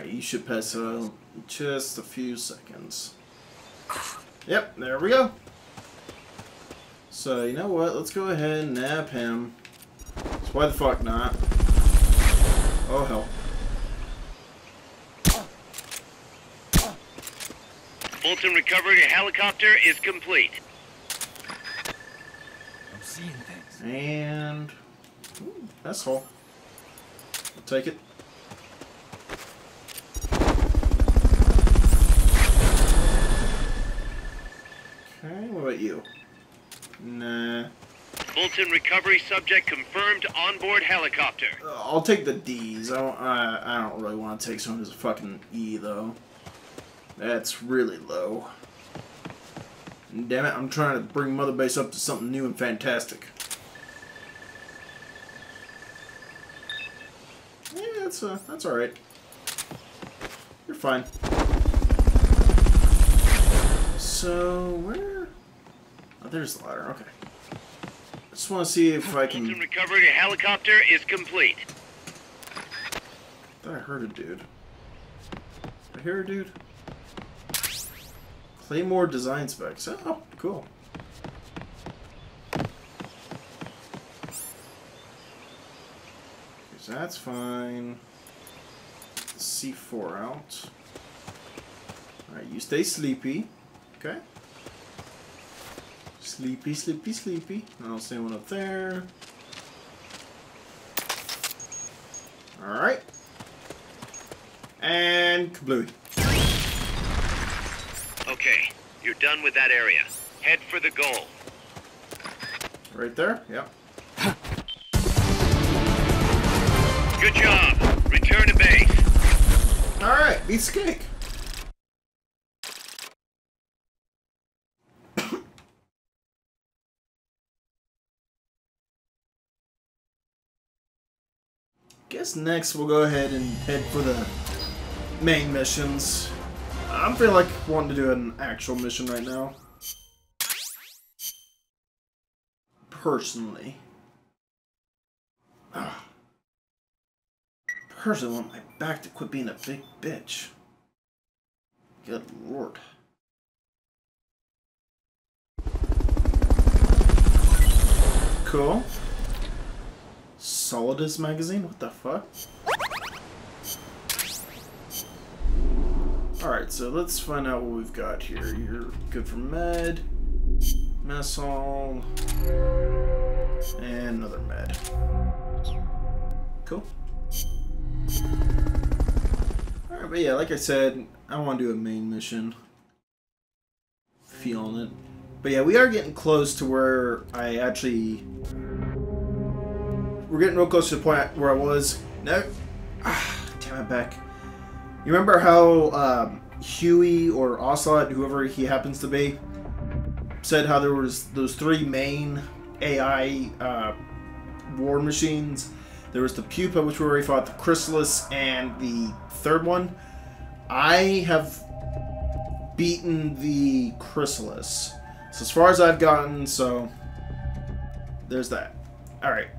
Alright, you should pass out in just a few seconds. Yep, there we go. So, you know what? Let's go ahead and nab him. So why the fuck not? Oh, hell. Fulton recovery helicopter is complete. I'm seeing things. And... Ooh, that's all. I'll take it. Okay, what about you? Nah. Fulton recovery subject confirmed onboard helicopter. I'll take the D's. I don't really want to take someone who's a fucking E, though. That's really low. Damn it, I'm trying to bring Mother Base up to something new and fantastic. Yeah, that's alright. You're fine. So, where? Oh, there's the ladder, okay. I just want to see if I can... Fulton recovery helicopter is complete. I thought I heard a dude. Did I hear a dude? Claymore design specs. Oh, cool. So that's fine. The C4 out. Alright, you stay sleepy. Okay. Sleepy, sleepy, sleepy. I don't see one up there. Alright. And kablooey. Okay, you're done with that area. Head for the goal. Right there? Yep. Good job. Return to base. Alright, piece of cake. Guess next we'll go ahead and head for the main missions. I'm feeling like wanting to do an actual mission right now. Personally. Personally, I want my back to quit being a big bitch. Good lord. Cool. Solidus magazine? What the fuck? Alright, so let's find out what we've got here. You're good for med, messall, and another med. Cool. Alright, but yeah, like I said, I want to do a main mission. Feeling it. But yeah, we are getting close to where I actually... We're getting real close to the point where I was. No. Damn it, back. You remember how Huey or Ocelot, whoever he happens to be, said how there was those three main AI war machines? There was the Pupa, which we already fought, the Chrysalis, and the third one. I have beaten the Chrysalis. So as far as I've gotten, so there's that. Alright.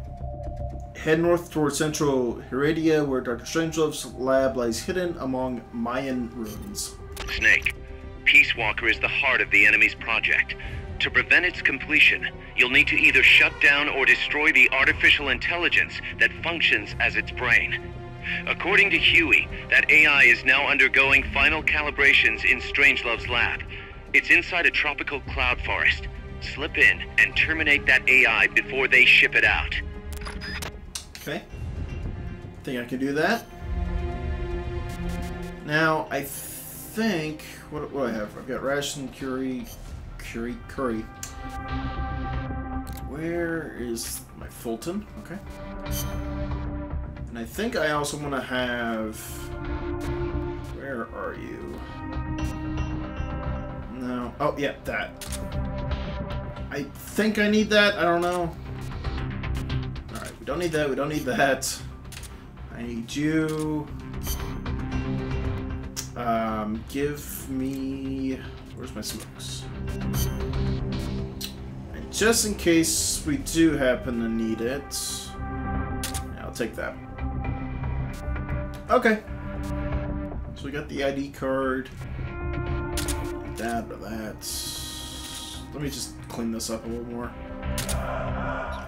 Head north towards central Heredia, where Dr. Strangelove's lab lies hidden among Mayan ruins. Snake, Peace Walker is the heart of the enemy's project. To prevent its completion, you'll need to either shut down or destroy the artificial intelligence that functions as its brain. According to Huey, that AI is now undergoing final calibrations in Strangelove's lab. It's inside a tropical cloud forest. Slip in and terminate that AI before they ship it out. Okay. Think I can do that. Now, I think... What do I have? I've got ration, curry. Where is my Fulton? Okay. And I think I also want to have... Where are you? No. Oh, yeah, that. I think I need that. I don't know. Alright, we don't need that. We don't need that. I need you. Give me... Where's my smokes? And just in case we do happen to need it... Yeah, I'll take that. Okay. So we got the ID card. That. Let me just clean this up a little more.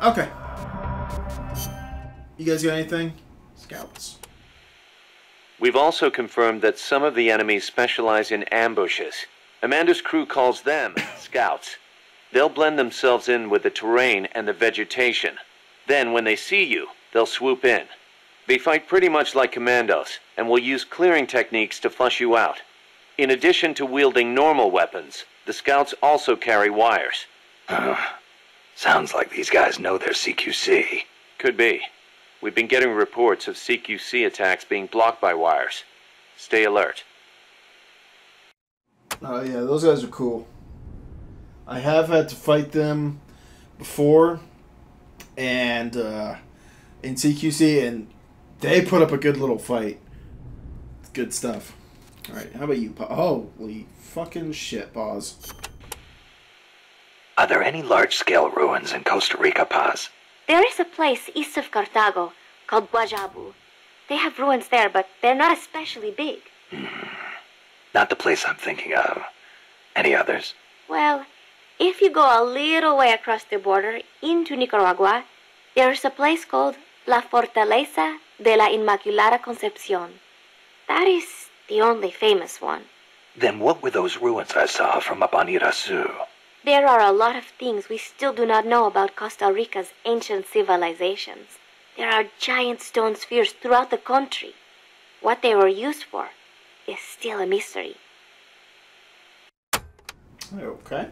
Okay. You guys got anything? Scouts. We've also confirmed that some of the enemies specialize in ambushes. Amanda's crew calls them scouts. They'll blend themselves in with the terrain and the vegetation. Then, when they see you, they'll swoop in. They fight pretty much like commandos, and will use clearing techniques to flush you out. In addition to wielding normal weapons, the scouts also carry wires. Sounds like these guys know their CQC. Could be. We've been getting reports of CQC attacks being blocked by wires. Stay alert. Oh yeah, those guys are cool. I have had to fight them before, and in CQC, and they put up a good little fight. It's good stuff. All right, how about you? Holy fucking shit, Paz. Are there any large-scale ruins in Costa Rica, Paz? There is a place east of Cartago called Guajabu. They have ruins there, but they're not especially big. Not the place I'm thinking of. Any others? Well, if you go a little way across the border into Nicaragua, there's a place called La Fortaleza de la Inmaculada Concepción. That is the only famous one. Then what were those ruins I saw from up on Irasu? There are a lot of things we still do not know about Costa Rica's ancient civilizations. There are giant stone spheres throughout the country. What they were used for is still a mystery. Okay.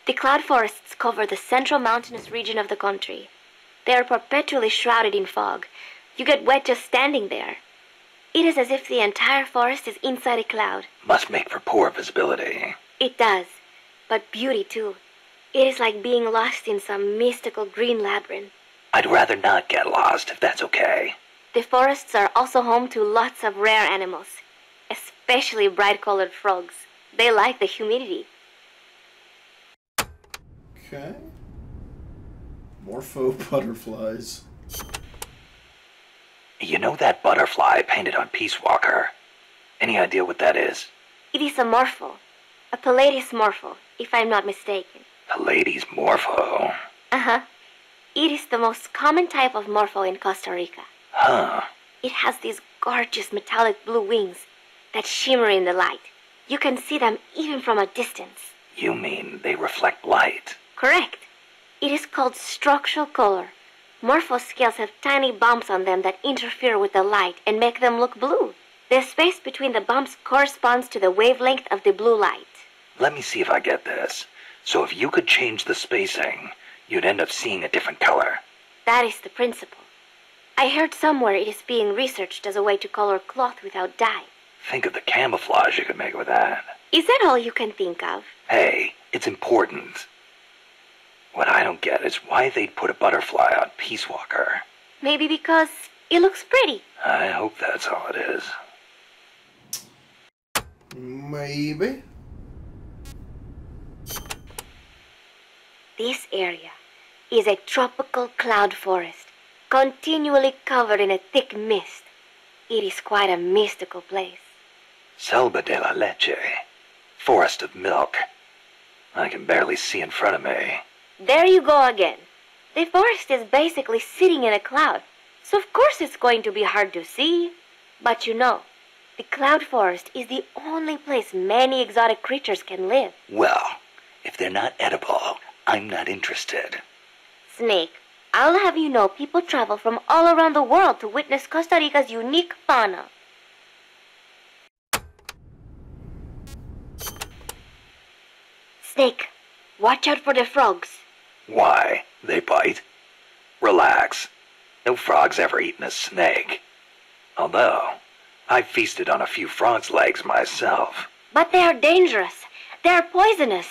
The cloud forests cover the central mountainous region of the country. They are perpetually shrouded in fog. You get wet just standing there. It is as if the entire forest is inside a cloud. Must make for poor visibility. It does, but beauty too. It is like being lost in some mystical green labyrinth. I'd rather not get lost, if that's okay. The forests are also home to lots of rare animals, especially bright-colored frogs. They like the humidity. Okay. More faux butterflies. You know that butterfly painted on Peace Walker? Any idea what that is? It is a morpho, a Palladius morpho, if I'm not mistaken. Pallades morpho. Uh-huh. It is the most common type of morpho in Costa Rica. Huh. It has these gorgeous metallic blue wings that shimmer in the light. You can see them even from a distance. You mean they reflect light? Correct. It is called structural color. Morpho scales have tiny bumps on them that interfere with the light and make them look blue. The space between the bumps corresponds to the wavelength of the blue light. Let me see if I get this. So if you could change the spacing, you'd end up seeing a different color. That is the principle. I heard somewhere it is being researched as a way to color cloth without dye. Think of the camouflage you could make with that. Is that all you can think of? Hey, it's important. What I don't get is why they'd put a butterfly on Peace Walker. Maybe because it looks pretty. I hope that's all it is. Maybe. This area is a tropical cloud forest, continually covered in a thick mist. It is quite a mystical place. Selva de la Leche. Forest of milk. I can barely see in front of me. There you go again. The forest is basically sitting in a cloud, so of course it's going to be hard to see. But you know, the cloud forest is the only place many exotic creatures can live. Well, if they're not edible, I'm not interested. Snake, I'll have you know people travel from all around the world to witness Costa Rica's unique fauna. Snake, watch out for the frogs. Why? They bite? Relax. No frog's ever eaten a snake. Although, I've feasted on a few frog's legs myself. But they are dangerous. They are poisonous.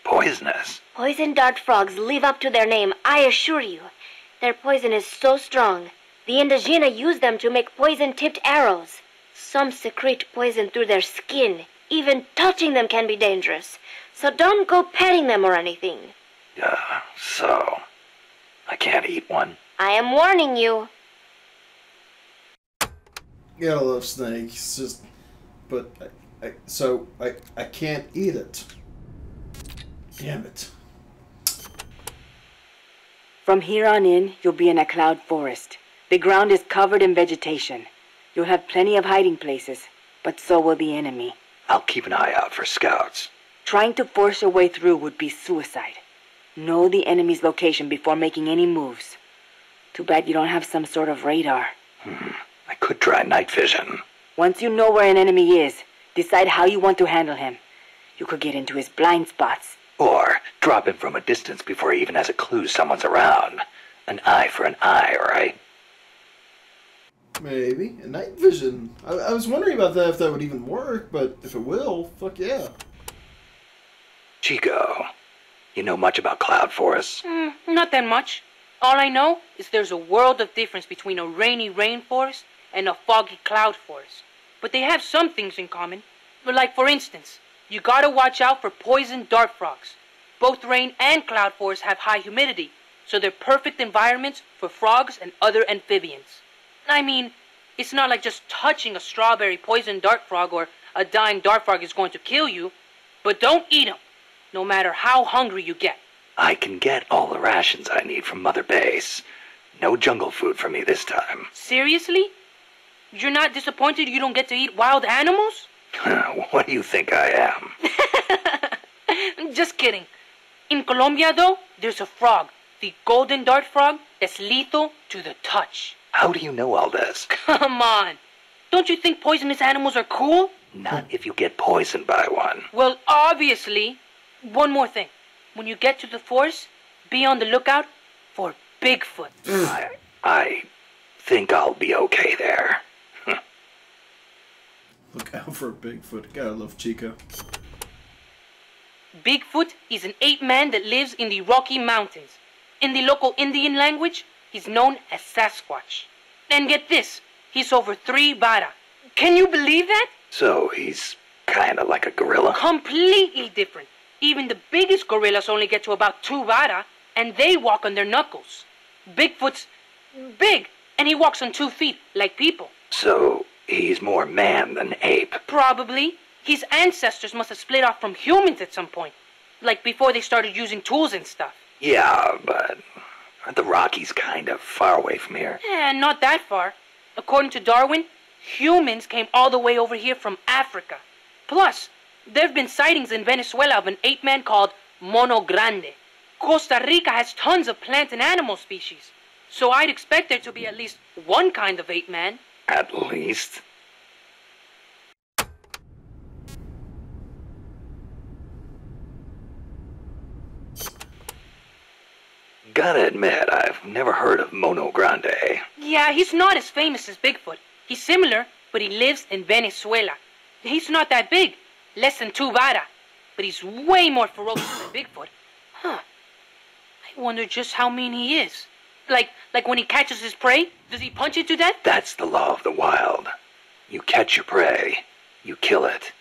Poisonous? Poison dart frogs live up to their name, I assure you. Their poison is so strong, the Indígena use them to make poison-tipped arrows. Some secrete poison through their skin. Even touching them can be dangerous. So don't go petting them or anything. So, I can't eat one? I am warning you. Yeah, I love snake. It's just, but I can't eat it. Damn it. From here on in, you'll be in a cloud forest. The ground is covered in vegetation. You'll have plenty of hiding places, but so will the enemy. I'll keep an eye out for scouts. Trying to force your way through would be suicide. Know the enemy's location before making any moves. Too bad you don't have some sort of radar. I could try night vision. Once you know where an enemy is, decide how you want to handle him. You could get into his blind spots. Or drop him from a distance before he even has a clue someone's around. An eye for an eye, right? Maybe. A night vision. I was wondering about that, if that would even work, but if it will, fuck yeah. Chico, you know much about cloud forests? Not that much. All I know is there's a world of difference between a rainy rainforest and a foggy cloud forest. But they have some things in common. Like, for instance, you gotta watch out for poison dart frogs. Both rain and cloud forests have high humidity, so they're perfect environments for frogs and other amphibians. I mean, it's not like just touching a strawberry poison dart frog or a dying dart frog is going to kill you, but don't eat them, no matter how hungry you get. I can get all the rations I need from Mother Base. No jungle food for me this time. Seriously? You're not disappointed you don't get to eat wild animals? What do you think I am? Just kidding. In Colombia, though, there's a frog, the golden dart frog, that's lethal to the touch. How do you know all this? Come on. Don't you think poisonous animals are cool? Not if you get poisoned by one. Well, obviously. One more thing. When you get to the forest, be on the lookout for Bigfoot. I think I'll be okay there. Look out for Bigfoot. Gotta love Chico. Bigfoot is an ape man that lives in the Rocky Mountains. In the local Indian language, he's known as Sasquatch. And get this, he's over 3 vara. Can you believe that? So he's kinda like a gorilla? Completely different. Even the biggest gorillas only get to about 2 vara, and they walk on their knuckles. Bigfoot's big, and he walks on 2 feet, like people. So he's more man than ape. Probably. His ancestors must have split off from humans at some point. Like before they started using tools and stuff. Yeah, but aren't the Rockies kind of far away from here? Not that far. According to Darwin, humans came all the way over here from Africa. Plus, there have been sightings in Venezuela of an ape man called Mono Grande. Costa Rica has tons of plant and animal species. So I'd expect there to be at least one kind of ape man. At least. Gotta admit, I've never heard of Mono Grande. Yeah, he's not as famous as Bigfoot. He's similar, but he lives in Venezuela. He's not that big, less than 2 vara, but he's way more ferocious than Bigfoot. Huh. I wonder just how mean he is. Like when he catches his prey, does he punch it to death? That's the law of the wild. You catch your prey, you kill it,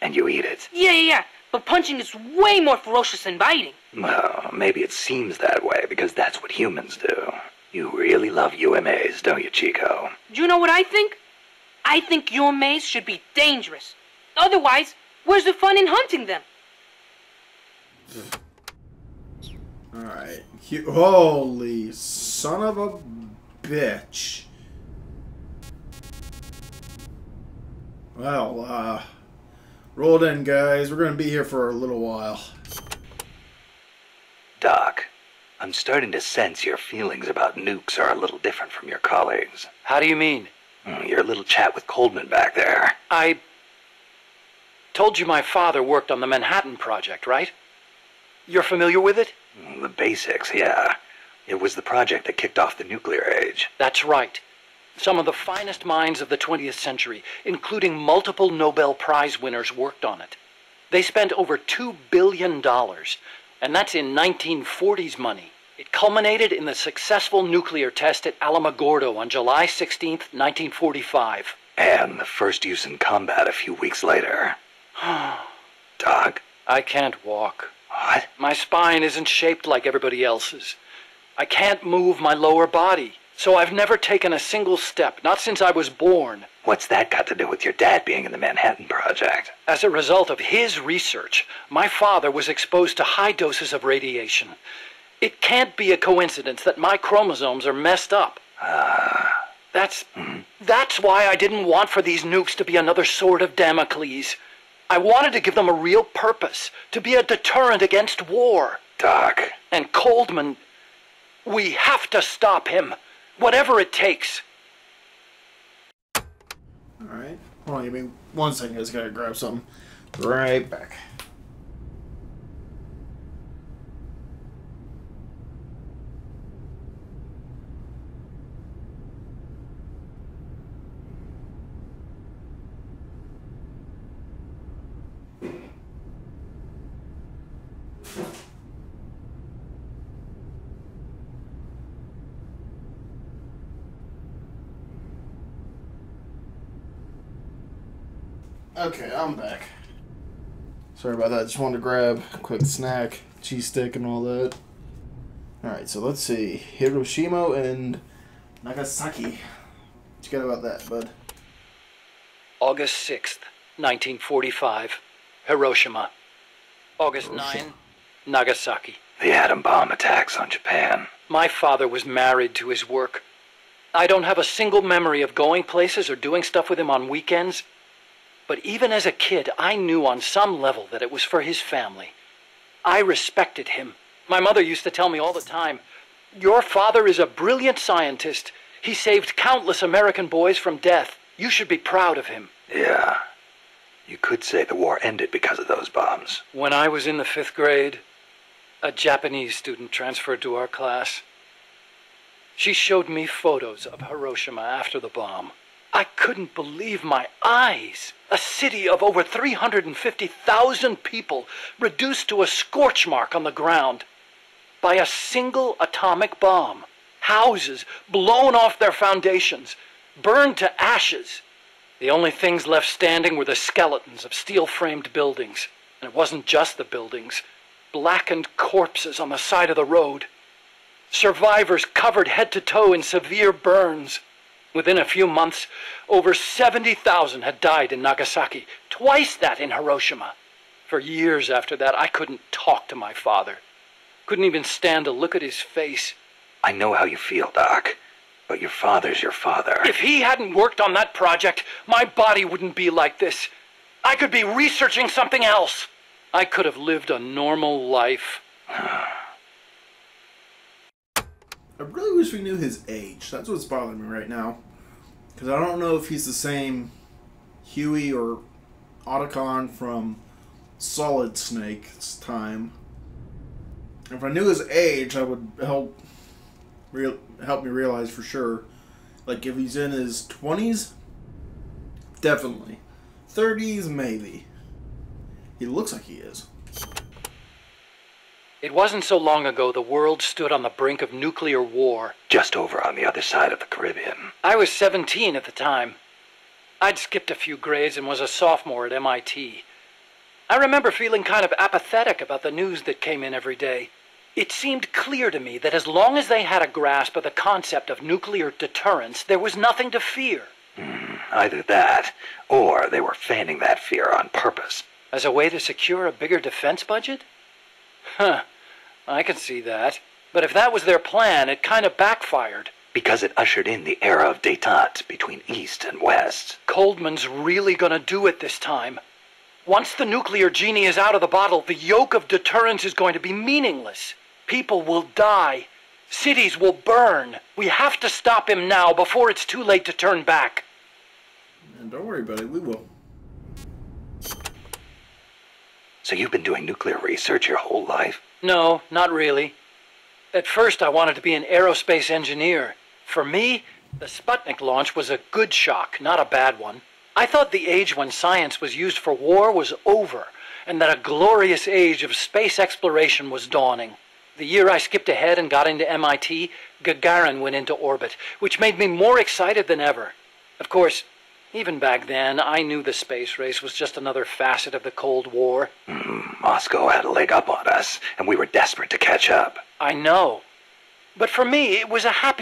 and you eat it. Yeah, but punching is way more ferocious than biting. Well, maybe it seems that way because that's what humans do. You really love UMAs, don't you, Chico? Do you know what I think? I think UMAs should be dangerous. Otherwise, where's the fun in hunting them? Alright. Holy son of a bitch. Well, roll it in, guys. We're gonna be here for a little while. Doc, I'm starting to sense your feelings about nukes are a little different from your colleagues. How do you mean? Your little chat with Coldman back there. I told you my father worked on the Manhattan Project, right? You're familiar with it? The basics, yeah. It was the project that kicked off the nuclear age. That's right. Some of the finest minds of the 20th century, including multiple Nobel Prize winners, worked on it. They spent over $2 billion, and that's in 1940s money. It culminated in the successful nuclear test at Alamogordo on July 16th, 1945. And the first use in combat a few weeks later. Doc? I can't walk. What? My spine isn't shaped like everybody else's. I can't move my lower body. So I've never taken a single step, not since I was born. What's that got to do with your dad being in the Manhattan Project? As a result of his research, my father was exposed to high doses of radiation. It can't be a coincidence that my chromosomes are messed up. That's why I didn't want for these nukes to be another sword of Damocles. I wanted to give them a real purpose, to be a deterrent against war. Doc. And Coldman, we have to stop him, whatever it takes. Alright. Hold on, give me 1 second. I just gotta grab something. Right back. Okay, I'm back. Sorry about that. Just wanted to grab a quick snack, cheese stick, and all that. Alright, so let's see. Hiroshima and Nagasaki. What you got about that, bud? August 6th, 1945, Hiroshima. August 9, Nagasaki. The atom bomb attacks on Japan. My father was married to his work. I don't have a single memory of going places or doing stuff with him on weekends. But even as a kid, I knew on some level that it was for his family. I respected him. My mother used to tell me all the time, "Your father is a brilliant scientist. He saved countless American boys from death. You should be proud of him." Yeah. You could say the war ended because of those bombs. When I was in the 5th grade, a Japanese student transferred to our class. She showed me photos of Hiroshima after the bomb. I couldn't believe my eyes. A city of over 350,000 people reduced to a scorch mark on the ground by a single atomic bomb. Houses blown off their foundations, burned to ashes. The only things left standing were the skeletons of steel-framed buildings. And it wasn't just the buildings. Blackened corpses on the side of the road. Survivors covered head to toe in severe burns. Within a few months, over 70,000 had died in Nagasaki, twice that in Hiroshima. For years after that, I couldn't talk to my father. Couldn't even stand to look at his face. I know how you feel, Doc, but your father's your father. If he hadn't worked on that project, my body wouldn't be like this. I could be researching something else. I could have lived a normal life. I really wish we knew his age. That's what's bothering me right now. Because I don't know if he's the same Huey or Otacon from Solid Snake's time. If I knew his age, that would help me realize for sure. Like, if he's in his 20s, definitely. 30s, maybe. He looks like he is. It wasn't so long ago the world stood on the brink of nuclear war. Just over on the other side of the Caribbean. I was 17 at the time. I'd skipped a few grades and was a sophomore at MIT. I remember feeling kind of apathetic about the news that came in every day. It seemed clear to me that as long as they had a grasp of the concept of nuclear deterrence, there was nothing to fear. Either that, or they were feigning that fear on purpose. As a way to secure a bigger defense budget? Huh, I can see that. But if that was their plan, it kind of backfired. Because it ushered in the era of détente between East and West. Coldman's really gonna do it this time. Once the nuclear genie is out of the bottle, the yoke of deterrence is going to be meaningless. People will die. Cities will burn. We have to stop him now before it's too late to turn back. And don't worry about it, we will. So you've been doing nuclear research your whole life? No, not really. At first I wanted to be an aerospace engineer. For me, the Sputnik launch was a good shock, not a bad one. I thought the age when science was used for war was over, and that a glorious age of space exploration was dawning. The year I skipped ahead and got into MIT, Gagarin went into orbit, which made me more excited than ever. Of course, even back then, I knew the space race was just another facet of the Cold War. Moscow had a leg up on us, and we were desperate to catch up. I know. But for me, it was a happy